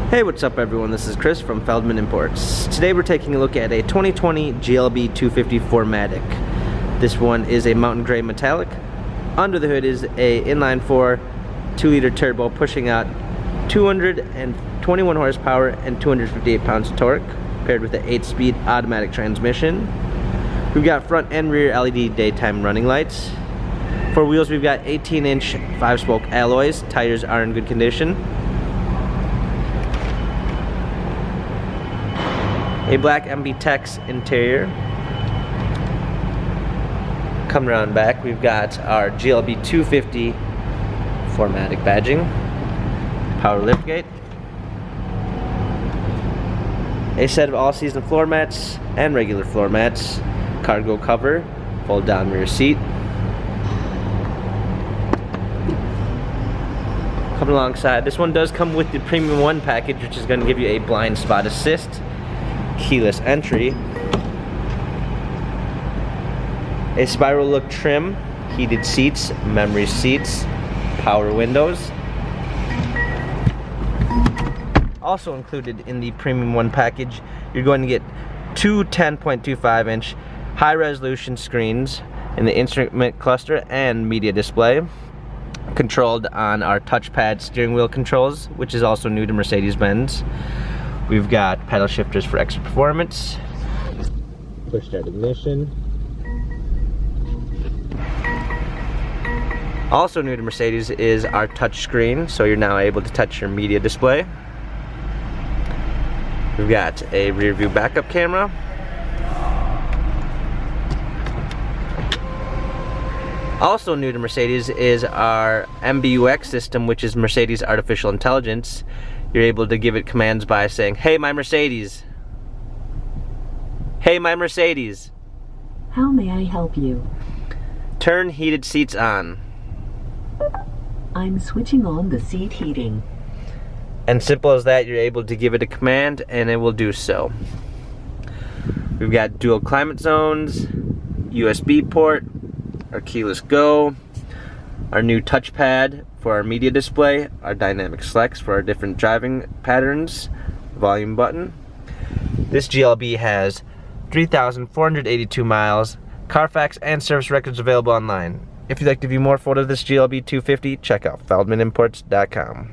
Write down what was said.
Hey, what's up everyone? This is Chris from Feldmann Imports. Today we're taking a look at a 2020 GLB 250 4MATIC. This one is a mountain gray metallic. Under the hood is a inline-4 2-liter turbo pushing out 221 horsepower and 258 pounds of torque, paired with an 8-speed automatic transmission. We've got front and rear LED daytime running lights. For wheels, we've got 18-inch 5-spoke alloys. Tires are in good condition. A black MB Tex interior. Coming around back, we've got our GLB 250 4MATIC badging, power liftgate, a set of all-season floor mats and regular floor mats, cargo cover, fold-down rear seat. Coming alongside, this one does come with the Premium 1 package, which is going to give you a blind spot assist, keyless entry, a spiral look trim, heated seats, memory seats, power windows. Also included in the Premium 1 package, you're going to get two 10.25-inch high-resolution screens in the instrument cluster and media display, controlled on our touchpad steering wheel controls, which is also new to Mercedes-Benz. We've got pedal shifters for extra performance, push start ignition. Also new to Mercedes is our touch screen, so you're now able to touch your media display. We've got a rear view backup camera. Also new to Mercedes is our MBUX system, which is Mercedes Artificial Intelligence. You're able to give it commands by saying, "Hey, my Mercedes. Hey, my Mercedes. How may I help you? Turn heated seats on." I'm switching on the seat heating. And simple as that, you're able to give it a command and it will do so. We've got dual climate zones, USB port, our keyless go, our new touchpad for our media display, our dynamic selects for our different driving patterns, volume button. This GLB has 3,482 miles, Carfax and service records available online. If you'd like to view more photos of this GLB 250, check out feldmannimports.com.